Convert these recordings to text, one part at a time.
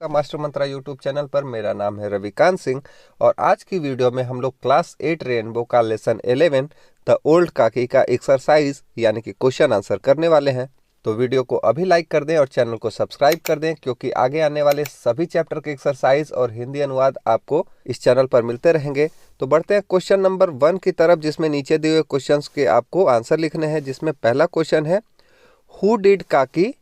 का मास्टर मंत्रा YouTube channel पर। मेरा नाम है रविकांत सिंह और आज की वीडियो में हम लोग क्लास 8 रेनबो का लेसन 11 द ओल्ड काकी का एक्सरसाइज यानी कि क्वेश्चन आंसर करने वाले हैं। तो वीडियो को अभी लाइक कर दें और चैनल को सब्सक्राइब कर दें, क्योंकि आगे आने वाले सभी चैप्टर के एक्सरसाइज और हिंदी अनुवाद आपको इस चैनल पर मिलते रहेंगे। तो बढ़ते हैं क्वेश्चन नंबर 1 की तरफ, जिसमें नीचे दिए हुए क्वेश्चंस के आपको आंसर लिखने हैं। जिसमें पहला क्वेश्चन है, हु डिड काकी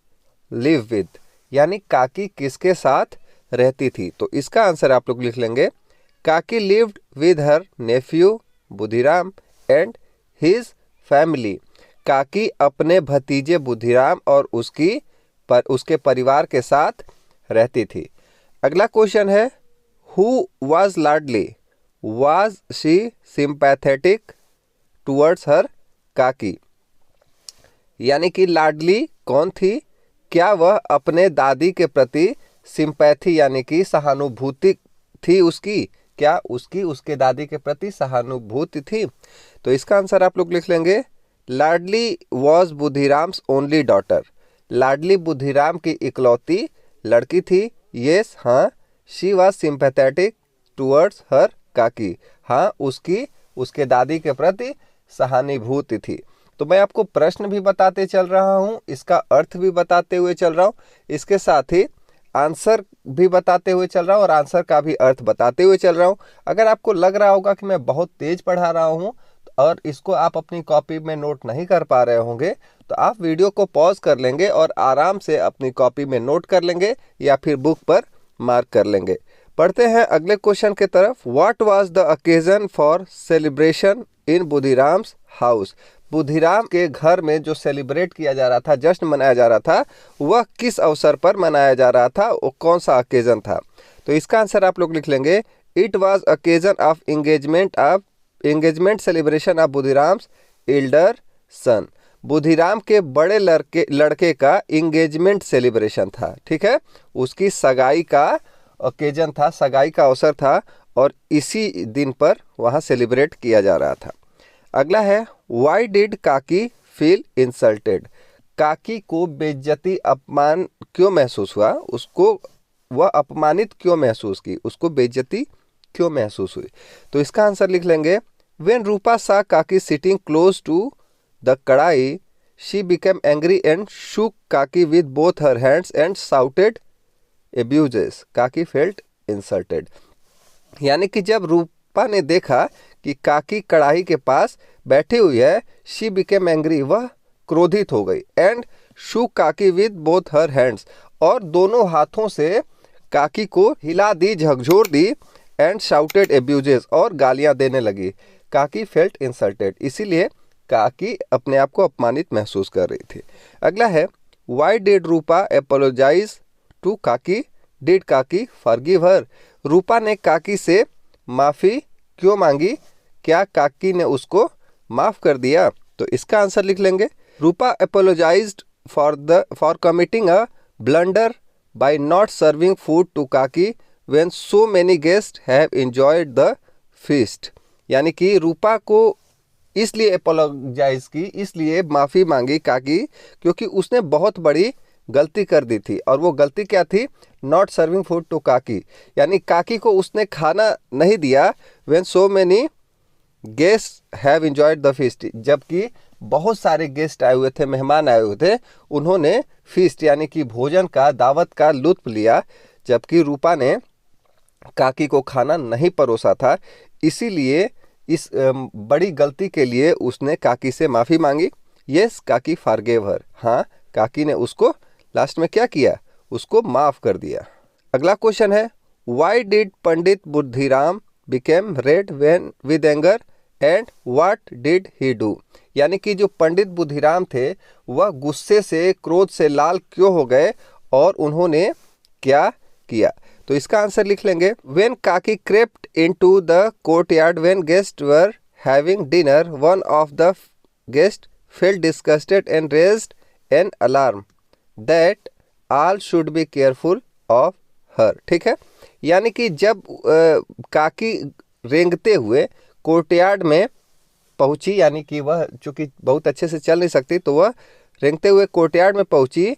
लिव विद, यानी काकी किसके साथ रहती थी। तो इसका आंसर आप लोग लिख लेंगे, Kaki lived with her nephew Budhiram and his family. Kaki अपने भतीजे बुधिराम और उसके परिवार के साथ रहती थी। अगला क्वेश्चन है, who was Ladli, was she sympathetic towards हर काकी, यानी कि लाडली कौन थी, क्या वह अपने दादी के प्रति सिंपैथी यानी कि सहानुभूति थी उसकी, क्या उसके दादी के प्रति सहानुभूति थी। तो इसका आंसर आप लोग लिख लेंगे, लाडली वॉज बुधिराम्स ओनली डॉटर। लाडली बुधिराम की इकलौती लड़की थी। यस, हाँ। शी वॉज सिंपैथेटिक टुवर्ड्स हर काकी, हाँ उसके दादी के प्रति सहानुभूति थी। तो मैं आपको प्रश्न भी बताते चल रहा हूँ, इसका अर्थ भी बताते हुए चल रहा हूँ, इसके साथ ही आंसर भी बताते हुए चल रहा हूँ और आंसर का भी अर्थ बताते हुए चल रहा हूँ। अगर आपको लग रहा होगा कि मैं बहुत तेज पढ़ा रहा हूँ और इसको आप अपनी कॉपी में नोट नहीं कर पा रहे होंगे, तो आप वीडियो को पॉज कर लेंगे और आराम से अपनी कॉपी में नोट कर लेंगे या फिर बुक पर मार्क कर लेंगे। पढ़ते हैं अगले क्वेश्चन की तरफ। What was the occasion for celebration in Budhiram's house. Budhiram के घर में जो सेलिब्रेट किया जा रहा था, जश्न मनाया जा रहा था, वह किस अवसर पर मनाया जा रहा था, वो कौन सा ओकेजन था। तो इसका आंसर आप लोग लिख लेंगे, it was occasion of engagement celebration of Budhiram's elder son. Budhiram के बड़े लड़के का एंगेजमेंट सेलिब्रेशन था। ठीक है, उसकी सगाई का ओकेजन था, सगाई का अवसर था और इसी दिन पर वहाँ सेलिब्रेट किया जा रहा था। अगला है, वाई डिड काकी फील इंसल्टेड। काकी को बेइज्जती अपमान क्यों महसूस हुआ, वह अपमानित क्यों महसूस की, उसको बेइज्जती क्यों महसूस हुई। तो इसका आंसर लिख लेंगे, when Rupa saw Kaki sitting close to the kadai she became angry and shook Kaki with both her hands and shouted abuses. Kaki felt insulted, यानी कि जब रूपा ने देखा कि काकी कढ़ाई के पास बैठी हुई है, शी बिकेम एंग्री, वह क्रोधित हो गई, एंड शू काकी विद बोथ हर हैंड्स, और दोनों हाथों से काकी को हिला दी, झकझोर दी, एंड शाउटेड एब्यूजेस, और गालियां देने लगी। काकी फेल्ट इंसल्टेड, इसीलिए काकी अपने आप को अपमानित महसूस कर रही थी। अगला है, why did Rupa apologise to Kaki, did Kaki forgive her. Rupa ने काकी से माफी क्यों मांगी, क्या काकी ने उसको माफ कर दिया। तो इसका आंसर लिख लेंगे, Rupa apologized for committing a blunder by not serving food to Kaki when so many guest have enjoyed the feast. यानी कि रूपा को इसलिए अपोलोजाइज की, इसलिए माफी मांगी काकी, क्योंकि उसने बहुत बड़ी गलती कर दी थी। और वो गलती क्या थी, नॉट सर्विंग फूड टू काकी, यानी काकी को उसने खाना नहीं दिया। When so many guest have enjoyed the feast, जबकि बहुत सारे गेस्ट आए हुए थे, मेहमान आए हुए थे, उन्होंने फीस्ट यानी कि भोजन का, दावत का लुत्फ लिया, जबकि रूपा ने काकी को खाना नहीं परोसा था। इसीलिए इस बड़ी गलती के लिए उसने काकी से माफी मांगी। यस, काकी फॉरगिव हर, हाँ काकी ने उसको लास्ट में क्या किया, उसको माफ कर दिया। अगला क्वेश्चन है, why did Pandit Buddhiram became red when with anger and what did he do. यानी कि जो पंडित बुद्धिराम थे वह गुस्से से, क्रोध से लाल क्यों हो गए और उन्होंने क्या किया। तो इसका आंसर लिख लेंगे, व्हेन काकी crept into the courtyard when guest were having dinner, one of the guest felt disgusted and raised an alarm that all should be careful of her. ठीक है, यानी कि जब काकी रेंगते हुए कोर्टयार्ड में पहुंची, यानी कि वह चूंकि बहुत अच्छे से चल नहीं सकती, तो वह रेंगते हुए कोर्टयार्ड में पहुंची,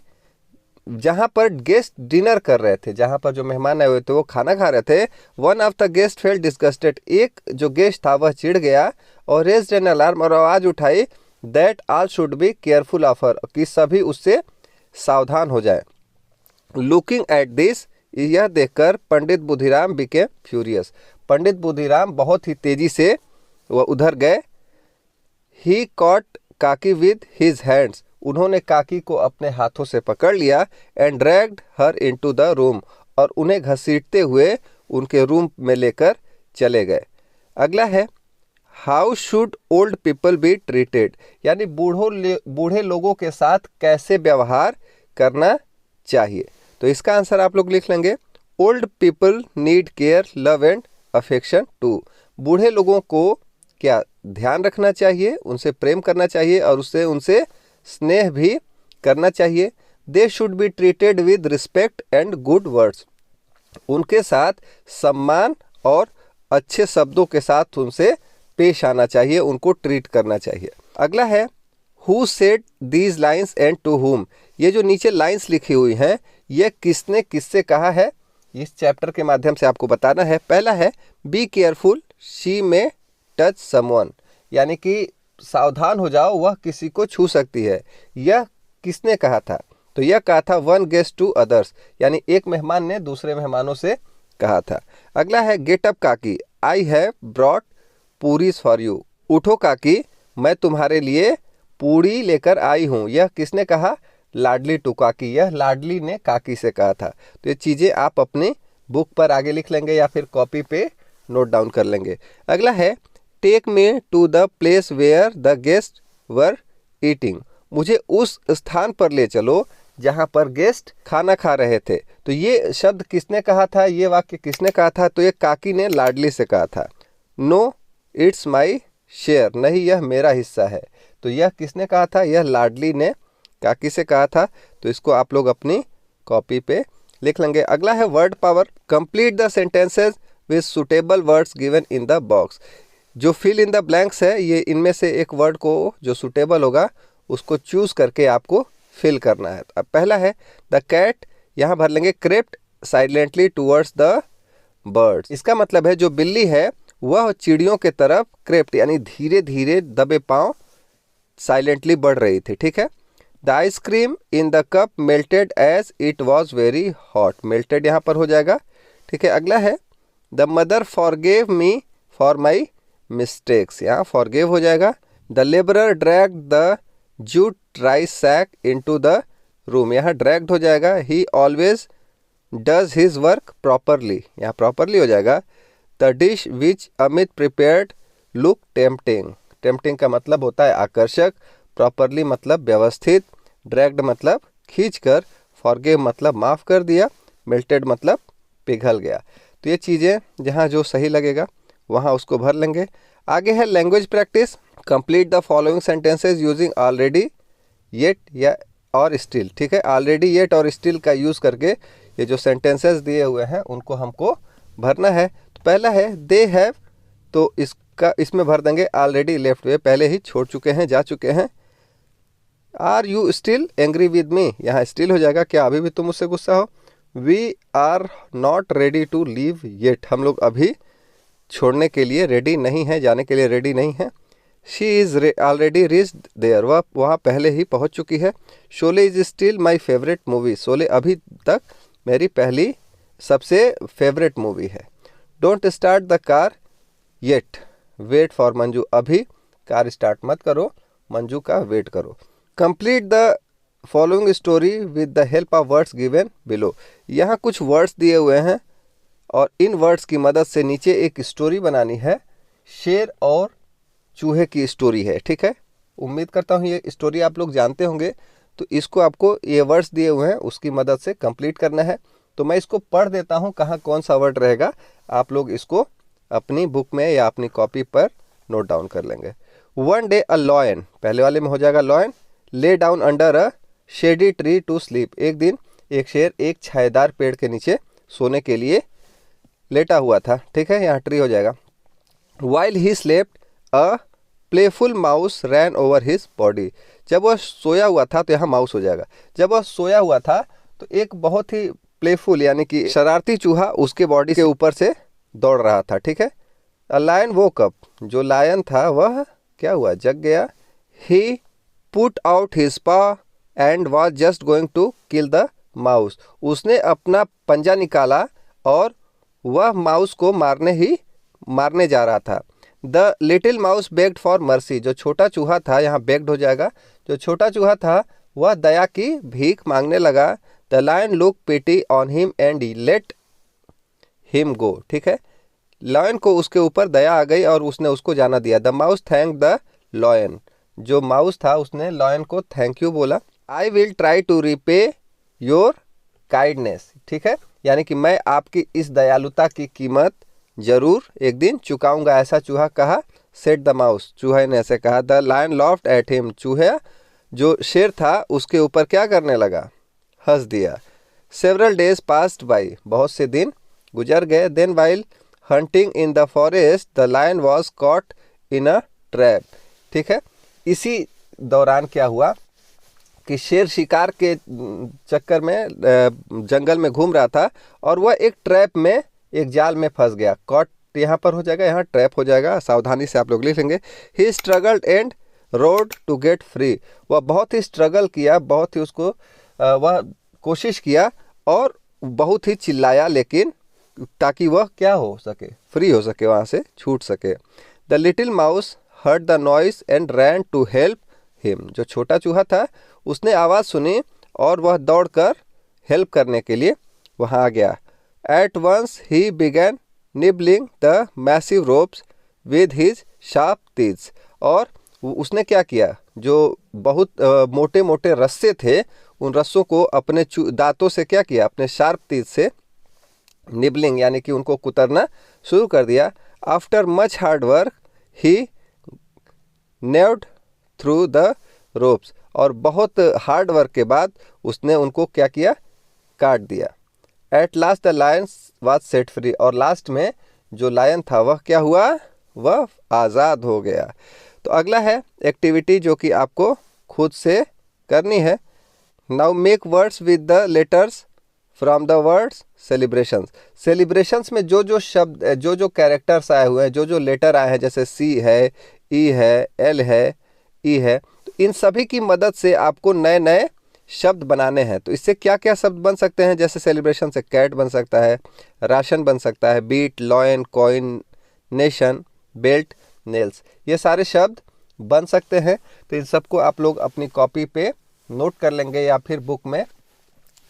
जहाँ पर गेस्ट डिनर कर रहे थे, जहाँ पर जो मेहमान आए हुए थे वो खाना खा रहे थे, one of the guest felt disgusted, एक जो गेस्ट था वह चिढ़ गया और रेज्ड एन अलार्म, और आवाज़ उठाई that all should be careful of her, कि सभी उससे सावधान हो जाए। लुकिंग एट दिस, यह देखकर पंडित बुधिराम बिकेम फ्यूरियस, पंडित बुधिराम बहुत ही तेजी से वह उधर गए। ही कॉट काकी विद हिज हैंड्स, उन्होंने काकी को अपने हाथों से पकड़ लिया। And dragged her into the room, और उन्हें घसीटते हुए उनके रूम में लेकर चले गए। अगला है how should old people be treated, यानी बूढ़े लोगों के साथ कैसे व्यवहार करना चाहिए। तो इसका आंसर आप लोग लिख लेंगे, old people need care love and affection too, बूढ़े लोगों को क्या ध्यान रखना चाहिए, उनसे प्रेम करना चाहिए और उससे उनसे स्नेह भी करना चाहिए। They should be treated with respect and good words, उनके साथ सम्मान और अच्छे शब्दों के साथ उनसे पेश आना चाहिए, उनको ट्रीट करना चाहिए। अगला है who said these lines and to whom, ये जो नीचे लाइन्स लिखी हुई हैं ये किसने किससे कहा है, इस चैप्टर के माध्यम से आपको बताना है। पहला है बी केयरफुल शी में टच समवन, यानी कि सावधान हो जाओ वह किसी को छू सकती है, यह किसने कहा था, तो यह कहा था वन गेस्ट टू अदर्स, यानी एक मेहमान ने दूसरे मेहमानों से कहा था। अगला है गेट अप काकी, I have brought puris for you, उठो काकी मैं तुम्हारे लिए पूड़ी लेकर आई हूँ, यह किसने कहा, लाडली टू काकी, यह लाडली ने काकी से कहा था। तो ये चीज़ें आप अपनी बुक पर आगे लिख लेंगे या फिर कॉपी पे नोट डाउन कर लेंगे। अगला है take me to the place where the guest were eating, मुझे उस स्थान पर ले चलो जहाँ पर गेस्ट खाना खा रहे थे। तो ये शब्द किसने कहा था, ये वाक्य किसने कहा था, तो ये काकी ने लाडली से कहा था। नो इट्स माई शेयर, नहीं यह मेरा हिस्सा है, तो यह किसने कहा था, यह लाडली ने काकी से कहा था। तो इसको आप लोग अपनी कॉपी पे लिख लेंगे। अगला है word power, complete the sentences with suitable words given in the box, जो फिल इन द ब्लैंक्स है ये इनमें से एक वर्ड को जो सुटेबल होगा उसको चूज करके आपको फिल करना है। अब पहला है द कैट, यहाँ भर लेंगे crept silently towards the birds, इसका मतलब है जो बिल्ली है वह चिड़ियों के तरफ क्रेप्ट यानी धीरे धीरे दबे पांव साइलेंटली बढ़ रही थी, ठीक है। The ice cream in the cup melted as it was very hot, melted यहाँ पर हो जाएगा, ठीक है। अगला है the mother forgave me for my mistakes, यहाँ फॉरगिव हो जाएगा। The labourer dragged the jute rice sack into the room, यहाँ ड्रैग्ड हो जाएगा। He always does his work properly, यहाँ प्रॉपरली हो जाएगा। The dish which Amit prepared look tempting, tempting का मतलब होता है आकर्षक, प्रॉपरली मतलब व्यवस्थित, ड्रैग्ड मतलब खींचकर, फॉरगिव मतलब माफ़ कर दिया, मेल्टेड मतलब पिघल गया। तो ये चीज़ें जहाँ जो सही लगेगा वहाँ उसको भर लेंगे। आगे है language practice, complete the following sentences using already yet या और स्टिल, ठीक है। ऑलरेडी येट और स्टिल का यूज़ करके ये जो सेंटेंसेस दिए हुए हैं उनको हमको भरना है। तो पहला है दे हैव, तो इसमें भर देंगे ऑलरेडी लेफ्ट, वे पहले ही छोड़ चुके हैं, जा चुके हैं। Are you still angry with me, यहाँ स्टिल हो जाएगा, क्या अभी भी तुम मुझसे गुस्सा हो। We are not ready to leave yet, हम लोग अभी छोड़ने के लिए रेडी नहीं है, जाने के लिए रेडी नहीं है। She is already reached there, वह वहाँ पहले ही पहुँच चुकी है। Sholay is still my favourite movie, Sholay अभी तक मेरी पहली सबसे फेवरेट मूवी है। Don't start the car yet, wait for Manju, अभी कार स्टार्ट मत करो, मंजू का वेट करो। Complete the following story with the help of words given below, यहाँ कुछ वर्ड्स दिए हुए हैं और इन वर्ड्स की मदद से नीचे एक स्टोरी बनानी है। शेर और चूहे की स्टोरी है, ठीक है। उम्मीद करता हूँ ये स्टोरी आप लोग जानते होंगे। तो इसको आपको ये वर्ड्स दिए हुए हैं उसकी मदद से कंप्लीट करना है। तो मैं इसको पढ़ देता हूँ कहाँ कौन सा वर्ड रहेगा, आप लोग इसको अपनी बुक में या अपनी कॉपी पर नोट डाउन कर लेंगे। वन डे अ लॉयन, पहले वाले में हो जाएगा lion, lay down under a shady tree to sleep, एक दिन एक शेर एक छायेदार पेड़ के नीचे सोने के लिए लेटा हुआ था, ठीक है, यहाँ ट्री हो जाएगा। While he slept a playful mouse rain over his body, जब वह सोया हुआ था तो यहाँ माउस हो जाएगा। जब वह सोया हुआ था तो एक बहुत ही प्लेफुल यानी कि शरारती चूहा उसके बॉडी के ऊपर से दौड़ रहा था, ठीक है। अ लायन वोक अप, जो लायन था वह क्या हुआ, जग गया। He put out his paw and was just going to kill the mouse, उसने अपना पंजा निकाला और वह माउस को मारने जा रहा था। The little mouse bagged for mercy, जो छोटा चूहा था, यहाँ बेग्ड हो जाएगा, जो छोटा चूहा था वह दया की भीख मांगने लगा। The lion look pity on him and let him go, ठीक है। लायन को उसके ऊपर दया आ गई और उसने उसको जाना दिया। The mouse thank the lion, जो माउस था उसने लायन को थैंक यू बोला। I will try to repay your kindness, ठीक है, यानी कि मैं आपकी इस दयालुता की कीमत जरूर एक दिन चुकाऊंगा, ऐसा चूहा कहा। सेड द माउस, चूहे ने ऐसे कहा। The lion laughed at him, चूहा जो शेर था उसके ऊपर क्या करने लगा, हंस दिया। सेवरल डेज पास्ड बाई, बहुत से दिन गुजर गए। Then while hunting in the forest the lion was caught in a trap, ठीक है। इसी दौरान क्या हुआ कि शेर शिकार के चक्कर में जंगल में घूम रहा था और वह एक ट्रैप में, एक जाल में फंस गया। कॉट यहाँ पर हो जाएगा, यहाँ ट्रैप हो जाएगा, सावधानी से आप लोग लिख लेंगे। He struggled and rode to get free, वह बहुत ही स्ट्रगल किया, बहुत ही उसको वह कोशिश किया और बहुत ही चिल्लाया, लेकिन ताकि वह क्या हो सके, फ्री हो सके, वहाँ से छूट सके। The little mouse heard the noise and ran to help him, जो छोटा चूहा था उसने आवाज़ सुनी और वह दौड़कर हेल्प करने के लिए वहाँ आ गया। At once he began nibbling the massive ropes with his sharp teeth, और उसने क्या किया, जो बहुत मोटे मोटे रस्से थे उन रस्सों को अपने दांतों से क्या किया, अपने शार्प टीथ से निबलिंग यानी कि उनको कुतरना शुरू कर दिया। After much hard work he gnawed through the ropes, और बहुत हार्ड वर्क के बाद उसने उनको क्या किया, काट दिया। At last the lion was set free, और लास्ट में जो लायन था वह क्या हुआ, वह आज़ाद हो गया। तो अगला है एक्टिविटी जो कि आपको खुद से करनी है। Now make words with the letters from the words celebrations. Celebrations में जो जो शब्द, जो जो कैरेक्टर्स आए हुए हैं, जो जो लेटर आए हैं, जैसे सी है, ई है, एल है, ई है, तो इन सभी की मदद से आपको नए नए शब्द बनाने हैं। तो इससे क्या क्या शब्द बन सकते हैं, जैसे सेलिब्रेशन से कैट बन सकता है, राशन बन सकता है, beat, lion, coin, nation, belt, nails, ये सारे शब्द बन सकते हैं। तो इन सबको आप लोग अपनी कॉपी पे नोट कर लेंगे या फिर बुक में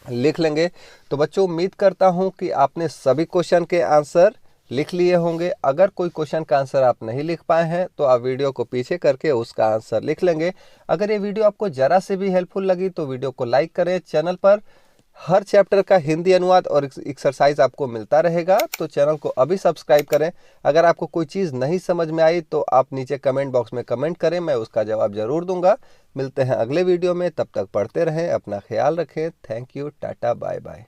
लिख लेंगे। तो बच्चों उम्मीद करता हूं कि आपने सभी क्वेश्चन के आंसर लिख लिए होंगे। अगर कोई क्वेश्चन का आंसर आप नहीं लिख पाए हैं तो आप वीडियो को पीछे करके उसका आंसर लिख लेंगे। अगर ये वीडियो आपको ज़रा से भी हेल्पफुल लगी तो वीडियो को लाइक करें। चैनल पर हर चैप्टर का हिंदी अनुवाद और एक्सरसाइज आपको मिलता रहेगा, तो चैनल को अभी सब्सक्राइब करें। अगर आपको कोई चीज़ नहीं समझ में आई तो आप नीचे कमेंट बॉक्स में कमेंट करें, मैं उसका जवाब ज़रूर दूंगा। मिलते हैं अगले वीडियो में, तब तक पढ़ते रहें, अपना ख्याल रखें। Thank you, tata, bye bye.